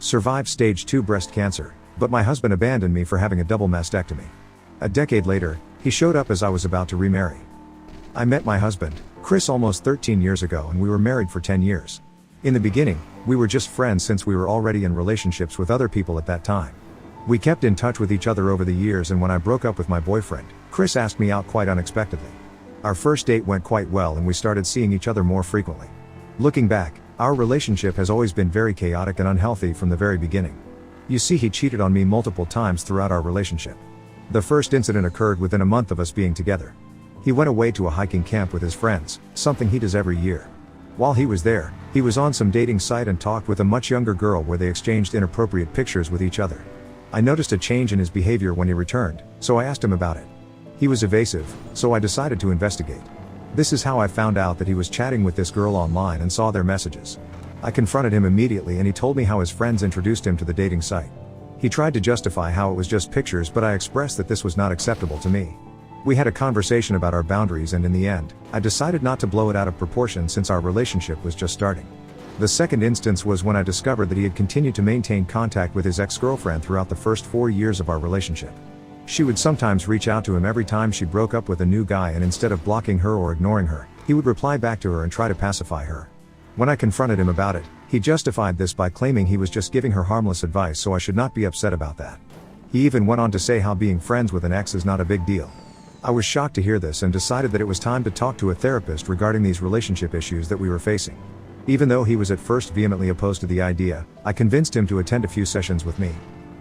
survived stage 2 breast cancer, but my husband abandoned me for having a double mastectomy. A decade later, he showed up as I was about to remarry. I met my husband, Chris, almost 13 years ago, and we were married for 10 years. In the beginning, we were just friends since we were already in relationships with other people at that time. We kept in touch with each other over the years, and when I broke up with my boyfriend, Chris asked me out quite unexpectedly. Our first date went quite well and we started seeing each other more frequently. Looking back, our relationship has always been very chaotic and unhealthy from the very beginning. You see, he cheated on me multiple times throughout our relationship. The first incident occurred within a month of us being together. He went away to a hiking camp with his friends, something he does every year. While he was there, he was on some dating site and talked with a much younger girl where they exchanged inappropriate pictures with each other. I noticed a change in his behavior when he returned, so I asked him about it. He was evasive, so I decided to investigate. This is how I found out that he was chatting with this girl online and saw their messages. I confronted him immediately and he told me how his friends introduced him to the dating site. He tried to justify how it was just pictures, but I expressed that this was not acceptable to me. We had a conversation about our boundaries, and in the end, I decided not to blow it out of proportion since our relationship was just starting. The second instance was when I discovered that he had continued to maintain contact with his ex-girlfriend throughout the first 4 years of our relationship. She would sometimes reach out to him every time she broke up with a new guy, and instead of blocking her or ignoring her, he would reply back to her and try to pacify her. When I confronted him about it, he justified this by claiming he was just giving her harmless advice, so I should not be upset about that. He even went on to say how being friends with an ex is not a big deal. I was shocked to hear this and decided that it was time to talk to a therapist regarding these relationship issues that we were facing. Even though he was at first vehemently opposed to the idea, I convinced him to attend a few sessions with me.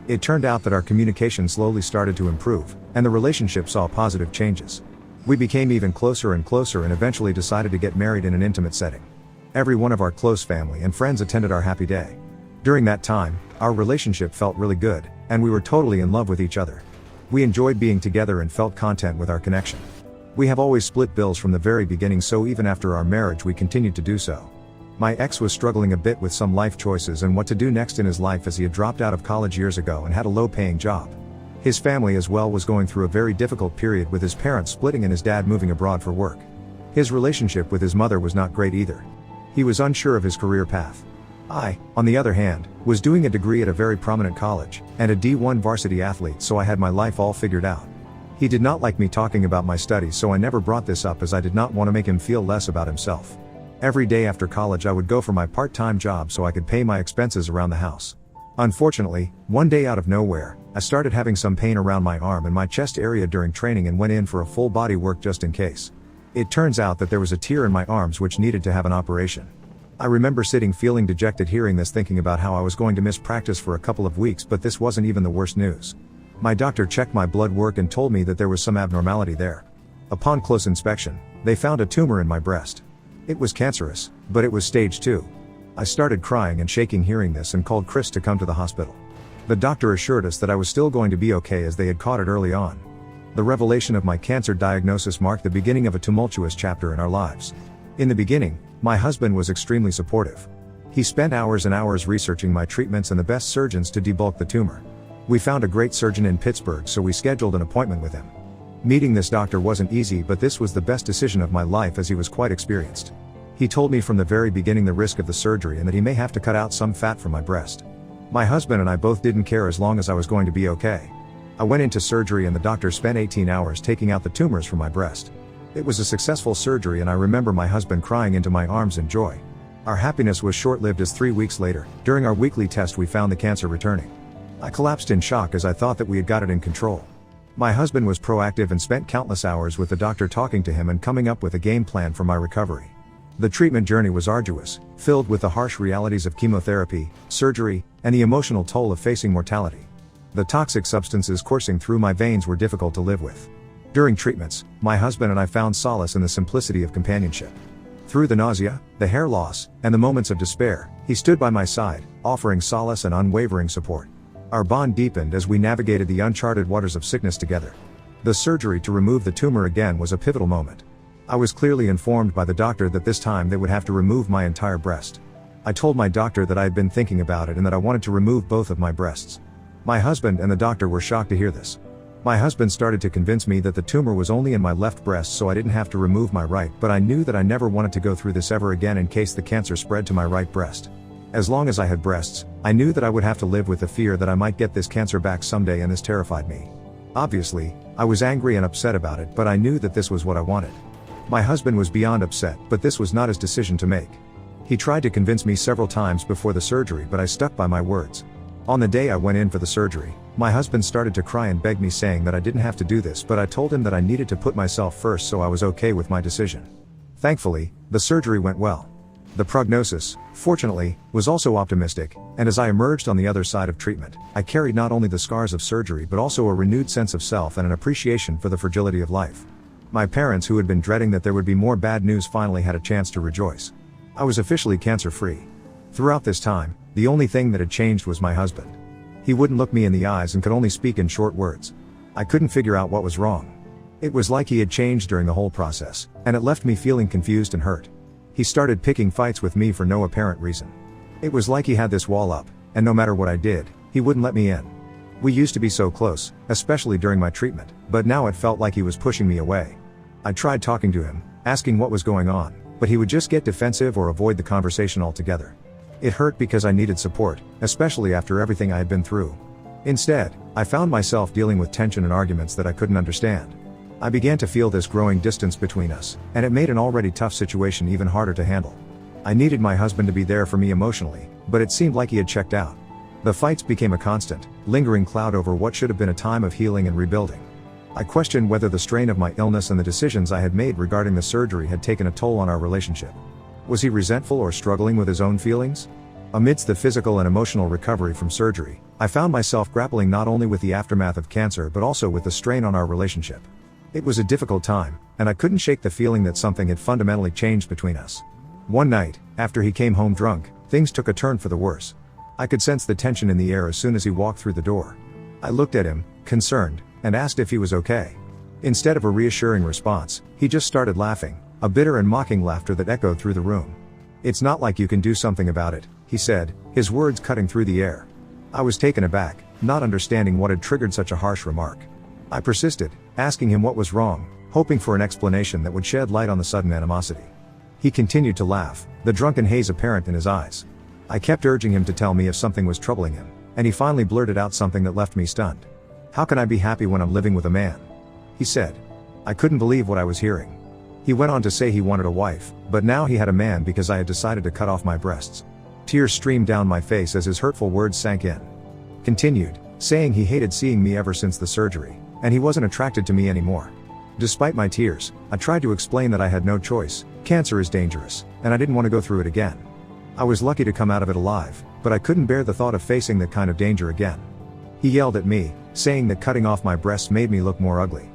It turned out that our communication slowly started to improve, and the relationship saw positive changes. We became even closer and closer and eventually decided to get married in an intimate setting. Every one of our close family and friends attended our happy day. During that time, our relationship felt really good, and we were totally in love with each other. We enjoyed being together and felt content with our connection. We have always split bills from the very beginning, so even after our marriage we continued to do so. My ex was struggling a bit with some life choices and what to do next in his life, as he had dropped out of college years ago and had a low-paying job. His family as well was going through a very difficult period, with his parents splitting and his dad moving abroad for work. His relationship with his mother was not great either. He was unsure of his career path. I, on the other hand, was doing a degree at a very prominent college, and a D1 varsity athlete, so I had my life all figured out. He did not like me talking about my studies, so I never brought this up, as I did not want to make him feel less about himself. Every day after college I would go for my part-time job so I could pay my expenses around the house. Unfortunately, one day out of nowhere, I started having some pain around my arm and my chest area during training and went in for a full body work just in case. It turns out that there was a tear in my arms which needed to have an operation. I remember sitting feeling dejected hearing this, thinking about how I was going to miss practice for a couple of weeks, but this wasn't even the worst news. My doctor checked my blood work and told me that there was some abnormality there. Upon close inspection, they found a tumor in my breast. It was cancerous, but it was stage 2. I started crying and shaking hearing this and called Chris to come to the hospital. The doctor assured us that I was still going to be okay, as they had caught it early on. The revelation of my cancer diagnosis marked the beginning of a tumultuous chapter in our lives. In the beginning, my husband was extremely supportive. He spent hours and hours researching my treatments and the best surgeons to debulk the tumor. We found a great surgeon in Pittsburgh, so we scheduled an appointment with him. Meeting this doctor wasn't easy, but this was the best decision of my life, as he was quite experienced. He told me from the very beginning the risk of the surgery and that he may have to cut out some fat from my breast. My husband and I both didn't care as long as I was going to be okay. I went into surgery and the doctor spent 18 hours taking out the tumors from my breast. It was a successful surgery, and I remember my husband crying into my arms in joy. Our happiness was short-lived, as 3 weeks later, during our weekly test, we found the cancer returning. I collapsed in shock, as I thought that we had got it in control. My husband was proactive and spent countless hours with the doctor talking to him and coming up with a game plan for my recovery. The treatment journey was arduous, filled with the harsh realities of chemotherapy, surgery, and the emotional toll of facing mortality. The toxic substances coursing through my veins were difficult to live with. During treatments, my husband and I found solace in the simplicity of companionship. Through the nausea, the hair loss, and the moments of despair, he stood by my side, offering solace and unwavering support. Our bond deepened as we navigated the uncharted waters of sickness together. The surgery to remove the tumor again was a pivotal moment. I was clearly informed by the doctor that this time they would have to remove my entire breast. I told my doctor that I had been thinking about it and that I wanted to remove both of my breasts. My husband and the doctor were shocked to hear this. My husband started to convince me that the tumor was only in my left breast, so I didn't have to remove my right, but I knew that I never wanted to go through this ever again in case the cancer spread to my right breast. As long as I had breasts, I knew that I would have to live with the fear that I might get this cancer back someday, and this terrified me. Obviously, I was angry and upset about it, but I knew that this was what I wanted. My husband was beyond upset, but this was not his decision to make. He tried to convince me several times before the surgery, but I stuck by my words. On the day I went in for the surgery, my husband started to cry and beg me, saying that I didn't have to do this, but I told him that I needed to put myself first, so I was okay with my decision. Thankfully, the surgery went well. The prognosis, fortunately, was also optimistic, and as I emerged on the other side of treatment, I carried not only the scars of surgery but also a renewed sense of self and an appreciation for the fragility of life. My parents, who had been dreading that there would be more bad news, finally had a chance to rejoice. I was officially cancer-free. Throughout this time, the only thing that had changed was my husband. He wouldn't look me in the eyes and could only speak in short words. I couldn't figure out what was wrong. It was like he had changed during the whole process, and it left me feeling confused and hurt. He started picking fights with me for no apparent reason. It was like he had this wall up, and no matter what I did, he wouldn't let me in. We used to be so close, especially during my treatment, but now it felt like he was pushing me away. I tried talking to him, asking what was going on, but he would just get defensive or avoid the conversation altogether. It hurt because I needed support, especially after everything I had been through. Instead, I found myself dealing with tension and arguments that I couldn't understand. I began to feel this growing distance between us, and it made an already tough situation even harder to handle. I needed my husband to be there for me emotionally, but it seemed like he had checked out. The fights became a constant, lingering cloud over what should have been a time of healing and rebuilding. I questioned whether the strain of my illness and the decisions I had made regarding the surgery had taken a toll on our relationship. Was he resentful or struggling with his own feelings? Amidst the physical and emotional recovery from surgery, I found myself grappling not only with the aftermath of cancer but also with the strain on our relationship. It was a difficult time, and I couldn't shake the feeling that something had fundamentally changed between us. One night, after he came home drunk, things took a turn for the worse. I could sense the tension in the air as soon as he walked through the door. I looked at him, concerned, and asked if he was okay. Instead of a reassuring response, he just started laughing, a bitter and mocking laughter that echoed through the room. "It's not like you can do something about it," he said, his words cutting through the air. I was taken aback, not understanding what had triggered such a harsh remark. I persisted, asking him what was wrong, hoping for an explanation that would shed light on the sudden animosity. He continued to laugh, the drunken haze apparent in his eyes. I kept urging him to tell me if something was troubling him, and he finally blurted out something that left me stunned. "How can I be happy when I'm living with a man?" he said. I couldn't believe what I was hearing. He went on to say he wanted a wife, but now he had a man because I had decided to cut off my breasts. Tears streamed down my face as his hurtful words sank in. Continued, saying he hated seeing me ever since the surgery, and he wasn't attracted to me anymore. Despite my tears, I tried to explain that I had no choice. Cancer is dangerous, and I didn't want to go through it again. I was lucky to come out of it alive, but I couldn't bear the thought of facing that kind of danger again. He yelled at me, saying that cutting off my breasts made me look more ugly.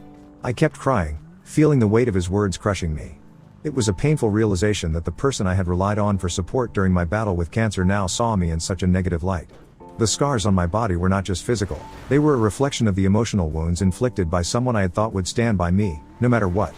I kept crying, feeling the weight of his words crushing me. It was a painful realization that the person I had relied on for support during my battle with cancer now saw me in such a negative light. The scars on my body were not just physical, they were a reflection of the emotional wounds inflicted by someone I had thought would stand by me, no matter what.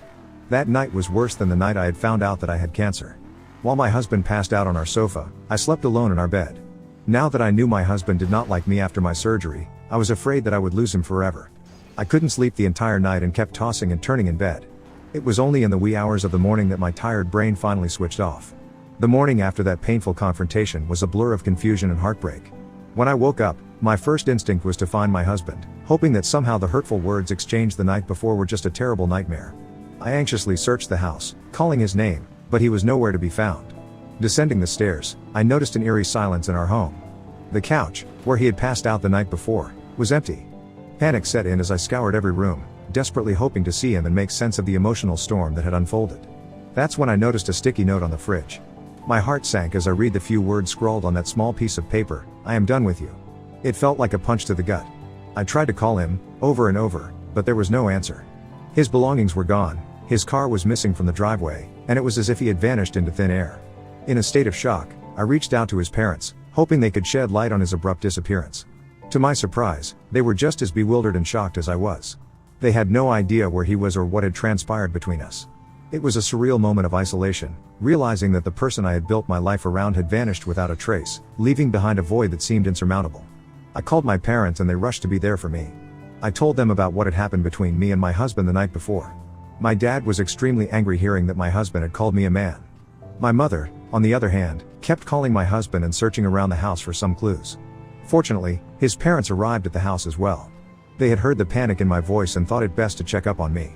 That night was worse than the night I had found out that I had cancer. While my husband passed out on our sofa, I slept alone in our bed. Now that I knew my husband did not like me after my surgery, I was afraid that I would lose him forever. I couldn't sleep the entire night and kept tossing and turning in bed. It was only in the wee hours of the morning that my tired brain finally switched off. The morning after that painful confrontation was a blur of confusion and heartbreak. When I woke up, my first instinct was to find my husband, hoping that somehow the hurtful words exchanged the night before were just a terrible nightmare. I anxiously searched the house, calling his name, but he was nowhere to be found. Descending the stairs, I noticed an eerie silence in our home. The couch, where he had passed out the night before, was empty. Panic set in as I scoured every room, desperately hoping to see him and make sense of the emotional storm that had unfolded. That's when I noticed a sticky note on the fridge. My heart sank as I read the few words scrawled on that small piece of paper: "I am done with you." It felt like a punch to the gut. I tried to call him, over and over, but there was no answer. His belongings were gone, his car was missing from the driveway, and it was as if he had vanished into thin air. In a state of shock, I reached out to his parents, hoping they could shed light on his abrupt disappearance. To my surprise, they were just as bewildered and shocked as I was. They had no idea where he was or what had transpired between us. It was a surreal moment of isolation, realizing that the person I had built my life around had vanished without a trace, leaving behind a void that seemed insurmountable. I called my parents and they rushed to be there for me. I told them about what had happened between me and my husband the night before. My dad was extremely angry hearing that my husband had called me a man. My mother, on the other hand, kept calling my husband and searching around the house for some clues. Fortunately, his parents arrived at the house as well. They had heard the panic in my voice and thought it best to check up on me.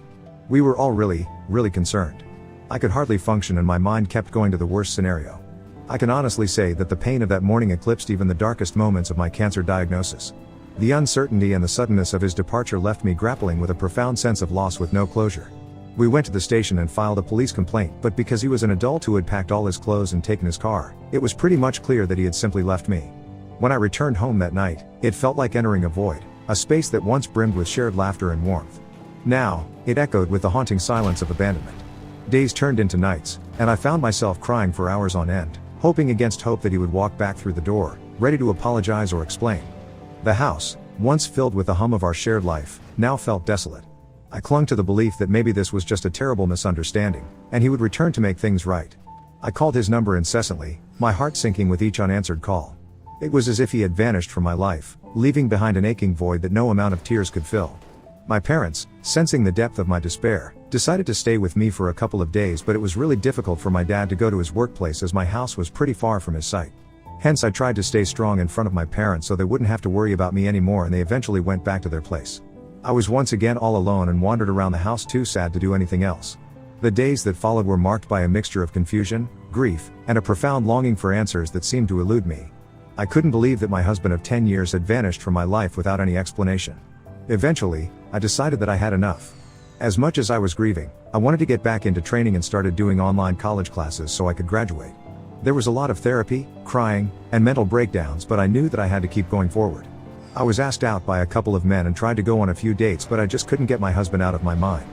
We were all really concerned. I could hardly function and my mind kept going to the worst scenario. I can honestly say that the pain of that morning eclipsed even the darkest moments of my cancer diagnosis. The uncertainty and the suddenness of his departure left me grappling with a profound sense of loss with no closure. We went to the station and filed a police complaint, but because he was an adult who had packed all his clothes and taken his car, it was pretty much clear that he had simply left me. When I returned home that night, it felt like entering a void, a space that once brimmed with shared laughter and warmth. Now, it echoed with the haunting silence of abandonment. Days turned into nights, and I found myself crying for hours on end, hoping against hope that he would walk back through the door, ready to apologize or explain. The house, once filled with the hum of our shared life, now felt desolate. I clung to the belief that maybe this was just a terrible misunderstanding, and he would return to make things right. I called his number incessantly, my heart sinking with each unanswered call. It was as if he had vanished from my life, leaving behind an aching void that no amount of tears could fill. My parents, sensing the depth of my despair, decided to stay with me for a couple of days, but it was really difficult for my dad to go to his workplace as my house was pretty far from his site. Hence I tried to stay strong in front of my parents so they wouldn't have to worry about me anymore, and they eventually went back to their place. I was once again all alone and wandered around the house too sad to do anything else. The days that followed were marked by a mixture of confusion, grief, and a profound longing for answers that seemed to elude me. I couldn't believe that my husband of 10 years had vanished from my life without any explanation. Eventually, I decided that I had enough. As much as I was grieving, I wanted to get back into training and started doing online college classes so I could graduate. There was a lot of therapy, crying, and mental breakdowns, but I knew that I had to keep going forward. I was asked out by a couple of men and tried to go on a few dates, but I just couldn't get my husband out of my mind.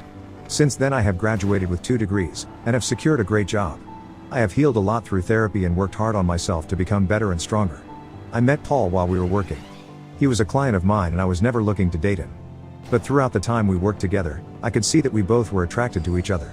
Since then I have graduated with 2 degrees, and have secured a great job. I have healed a lot through therapy and worked hard on myself to become better and stronger. I met Paul while we were working. He was a client of mine and I was never looking to date him. But throughout the time we worked together, I could see that we both were attracted to each other.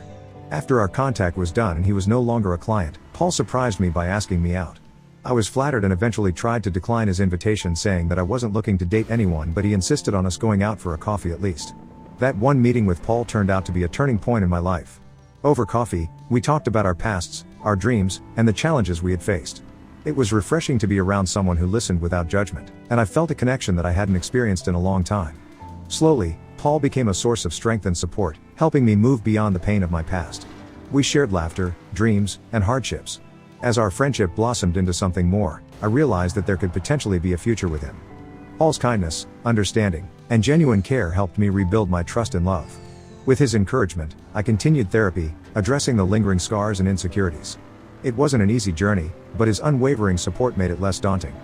After our contact was done and he was no longer a client, Paul surprised me by asking me out. I was flattered and eventually tried to decline his invitation, saying that I wasn't looking to date anyone, but he insisted on us going out for a coffee at least. That one meeting with Paul turned out to be a turning point in my life. Over coffee, we talked about our pasts, our dreams, and the challenges we had faced. It was refreshing to be around someone who listened without judgment, and I felt a connection that I hadn't experienced in a long time. Slowly, Paul became a source of strength and support, helping me move beyond the pain of my past. We shared laughter, dreams, and hardships. As our friendship blossomed into something more, I realized that there could potentially be a future with him. Paul's kindness, understanding, and genuine care helped me rebuild my trust and love. With his encouragement, I continued therapy, addressing the lingering scars and insecurities. It wasn't an easy journey, but his unwavering support made it less daunting.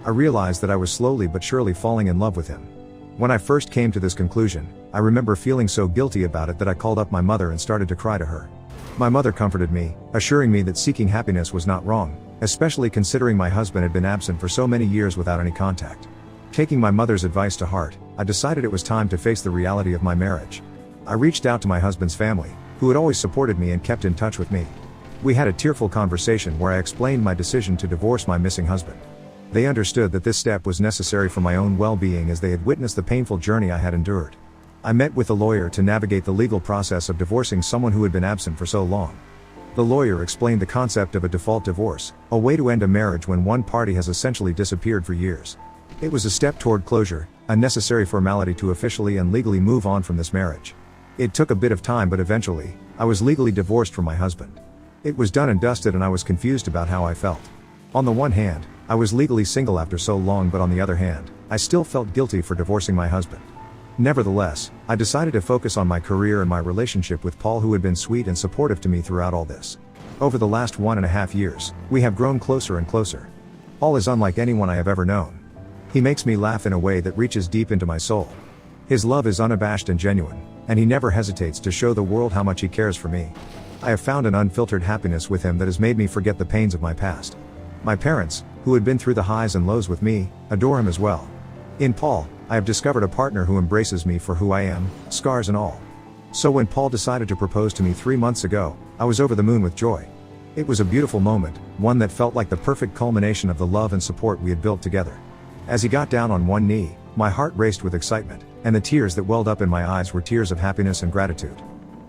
I realized that I was slowly but surely falling in love with him. When I first came to this conclusion, I remember feeling so guilty about it that I called up my mother and started to cry to her. My mother comforted me, assuring me that seeking happiness was not wrong, especially considering my husband had been absent for so many years without any contact. Taking my mother's advice to heart, I decided it was time to face the reality of my marriage. I reached out to my husband's family, who had always supported me and kept in touch with me. We had a tearful conversation where I explained my decision to divorce my missing husband. They understood that this step was necessary for my own well-being, as they had witnessed the painful journey I had endured. I met with a lawyer to navigate the legal process of divorcing someone who had been absent for so long. The lawyer explained the concept of a default divorce, a way to end a marriage when one party has essentially disappeared for years. It was a step toward closure, a necessary formality to officially and legally move on from this marriage. It took a bit of time, but eventually, I was legally divorced from my husband. It was done and dusted, and I was confused about how I felt. On the one hand, I was legally single after so long, but on the other hand, I still felt guilty for divorcing my husband. Nevertheless, I decided to focus on my career and my relationship with Paul, who had been sweet and supportive to me throughout all this. Over the last 1.5 years, we have grown closer and closer. Paul is unlike anyone I have ever known. He makes me laugh in a way that reaches deep into my soul. His love is unabashed and genuine, and he never hesitates to show the world how much he cares for me. I have found an unfiltered happiness with him that has made me forget the pains of my past. My parents, who had been through the highs and lows with me, adore him as well. In Paul, I have discovered a partner who embraces me for who I am, scars and all. So when Paul decided to propose to me 3 months ago, I was over the moon with joy. It was a beautiful moment, one that felt like the perfect culmination of the love and support we had built together. As he got down on one knee, my heart raced with excitement, and the tears that welled up in my eyes were tears of happiness and gratitude.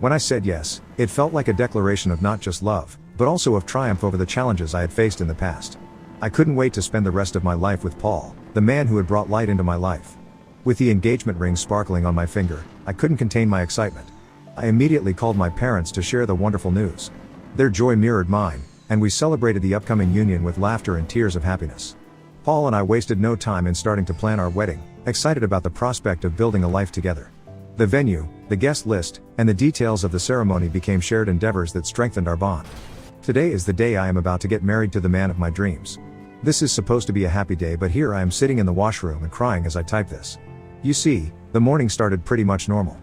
When I said yes, it felt like a declaration of not just love, but also of triumph over the challenges I had faced in the past. I couldn't wait to spend the rest of my life with Paul, the man who had brought light into my life. With the engagement ring sparkling on my finger, I couldn't contain my excitement. I immediately called my parents to share the wonderful news. Their joy mirrored mine, and we celebrated the upcoming union with laughter and tears of happiness. Paul and I wasted no time in starting to plan our wedding, excited about the prospect of building a life together. The venue, the guest list, and the details of the ceremony became shared endeavors that strengthened our bond. Today is the day I am about to get married to the man of my dreams. This is supposed to be a happy day, but here I am sitting in the washroom and crying as I type this. You see, the morning started pretty much normal.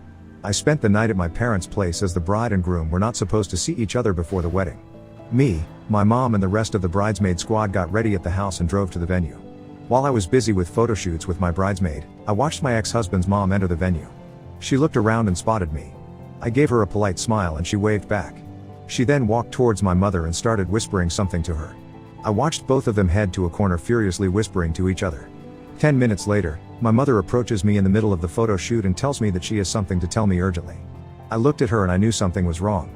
I spent the night at my parents' place as the bride and groom were not supposed to see each other before the wedding. Me, my mom and the rest of the bridesmaid squad got ready at the house and drove to the venue. While I was busy with photo shoots with my bridesmaid, I watched my ex-husband's mom enter the venue. She looked around and spotted me. I gave her a polite smile and she waved back. She then walked towards my mother and started whispering something to her. I watched both of them head to a corner furiously whispering to each other. 10 minutes later, my mother approaches me in the middle of the photo shoot and tells me that she has something to tell me urgently. I looked at her and I knew something was wrong.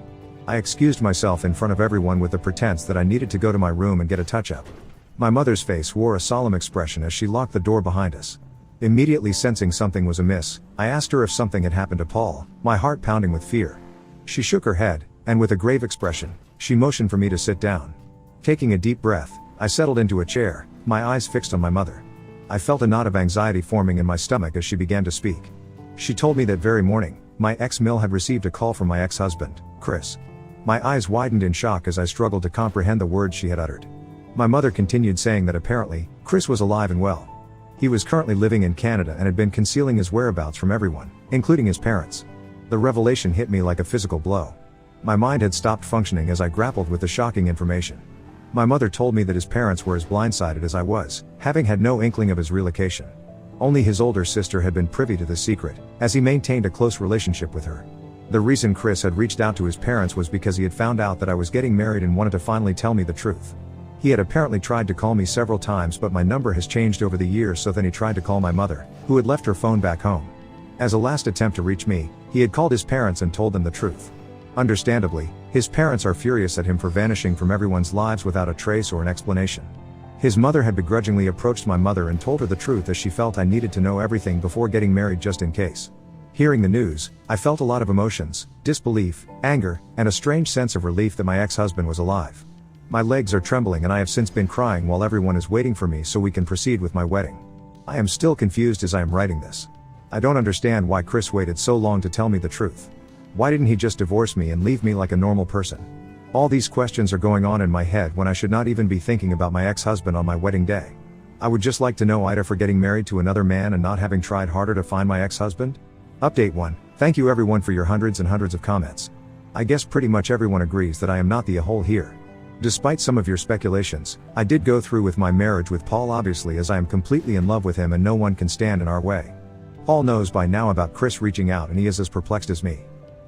I excused myself in front of everyone with the pretense that I needed to go to my room and get a touch-up. My mother's face wore a solemn expression as she locked the door behind us. Immediately sensing something was amiss, I asked her if something had happened to Paul, my heart pounding with fear. She shook her head, and with a grave expression, she motioned for me to sit down. Taking a deep breath, I settled into a chair, my eyes fixed on my mother. I felt a knot of anxiety forming in my stomach as she began to speak. She told me that very morning, my ex-mill had received a call from my ex-husband, Chris. My eyes widened in shock as I struggled to comprehend the words she had uttered. My mother continued saying that apparently, Chris was alive and well. He was currently living in Canada and had been concealing his whereabouts from everyone, including his parents. The revelation hit me like a physical blow. My mind had stopped functioning as I grappled with the shocking information. My mother told me that his parents were as blindsided as I was, having had no inkling of his relocation. Only his older sister had been privy to the secret, as he maintained a close relationship with her. The reason Chris had reached out to his parents was because he had found out that I was getting married and wanted to finally tell me the truth. He had apparently tried to call me several times, but my number has changed over the years, so then he tried to call my mother, who had left her phone back home. As a last attempt to reach me, he had called his parents and told them the truth. Understandably, his parents are furious at him for vanishing from everyone's lives without a trace or an explanation. His mother had begrudgingly approached my mother and told her the truth as she felt I needed to know everything before getting married just in case. Hearing the news, I felt a lot of emotions, disbelief, anger, and a strange sense of relief that my ex-husband was alive. My legs are trembling and I have since been crying while everyone is waiting for me so we can proceed with my wedding. I am still confused as I am writing this. I don't understand why Chris waited so long to tell me the truth. Why didn't he just divorce me and leave me like a normal person? All these questions are going on in my head when I should not even be thinking about my ex-husband on my wedding day. I would just like to know Ida for getting married to another man and not having tried harder to find my ex-husband. Update 1. Thank you everyone for your hundreds and hundreds of comments. I guess pretty much everyone agrees that I am not the a-hole here. Despite some of your speculations, I did go through with my marriage with Paul, obviously, as I am completely in love with him and no one can stand in our way. Paul knows by now about Chris reaching out and he is as perplexed as me.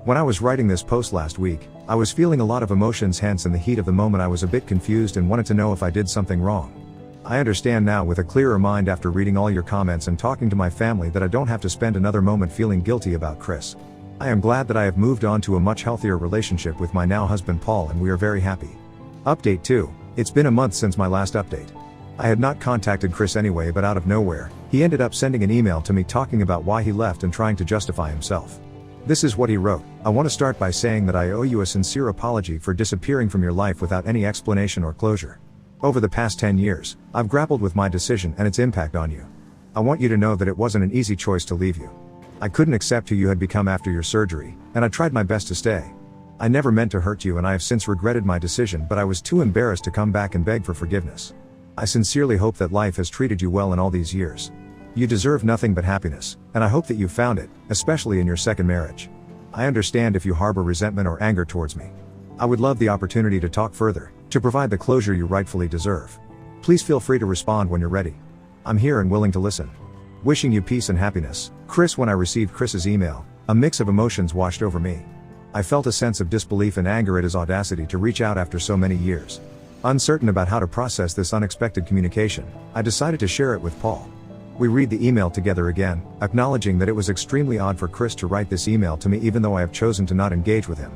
When I was writing this post last week, I was feeling a lot of emotions, hence in the heat of the moment I was a bit confused and wanted to know if I did something wrong. I understand now with a clearer mind after reading all your comments and talking to my family that I don't have to spend another moment feeling guilty about Chris. I am glad that I have moved on to a much healthier relationship with my now husband Paul and we are very happy. Update 2. It's been a month since my last update. I had not contacted Chris anyway, but out of nowhere, he ended up sending an email to me talking about why he left and trying to justify himself. This is what he wrote. I want to start by saying that I owe you a sincere apology for disappearing from your life without any explanation or closure. Over the past 10 years, I've grappled with my decision and its impact on you. I want you to know that it wasn't an easy choice to leave you. I couldn't accept who you had become after your surgery, and I tried my best to stay. I never meant to hurt you and I have since regretted my decision, but I was too embarrassed to come back and beg for forgiveness. I sincerely hope that life has treated you well in all these years. You deserve nothing but happiness, and I hope that you found it, especially in your second marriage. I understand if you harbor resentment or anger towards me. I would love the opportunity to talk further, to provide the closure you rightfully deserve. Please feel free to respond when you're ready. I'm here and willing to listen. Wishing you peace and happiness, Chris. When I received Chris's email, a mix of emotions washed over me. I felt a sense of disbelief and anger at his audacity to reach out after so many years. Uncertain about how to process this unexpected communication, I decided to share it with Paul. We read the email together again, acknowledging that it was extremely odd for Chris to write this email to me even though I have chosen to not engage with him.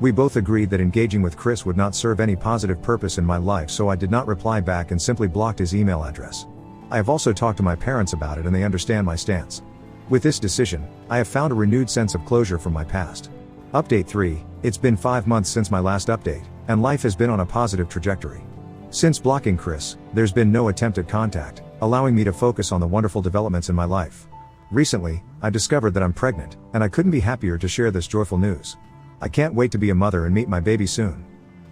We both agreed that engaging with Chris would not serve any positive purpose in my life, so I did not reply back and simply blocked his email address. I have also talked to my parents about it and they understand my stance. With this decision, I have found a renewed sense of closure from my past. Update 3, it's been 5 months since my last update, and life has been on a positive trajectory. Since blocking Chris, there's been no attempt at contact, allowing me to focus on the wonderful developments in my life. Recently, I discovered that I'm pregnant, and I couldn't be happier to share this joyful news. I can't wait to be a mother and meet my baby soon.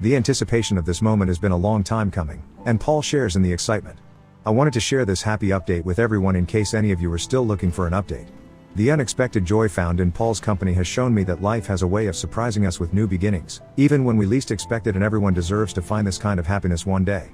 The anticipation of this moment has been a long time coming, and Paul shares in the excitement. I wanted to share this happy update with everyone in case any of you are still looking for an update. The unexpected joy found in Paul's company has shown me that life has a way of surprising us with new beginnings, even when we least expect it, and everyone deserves to find this kind of happiness one day.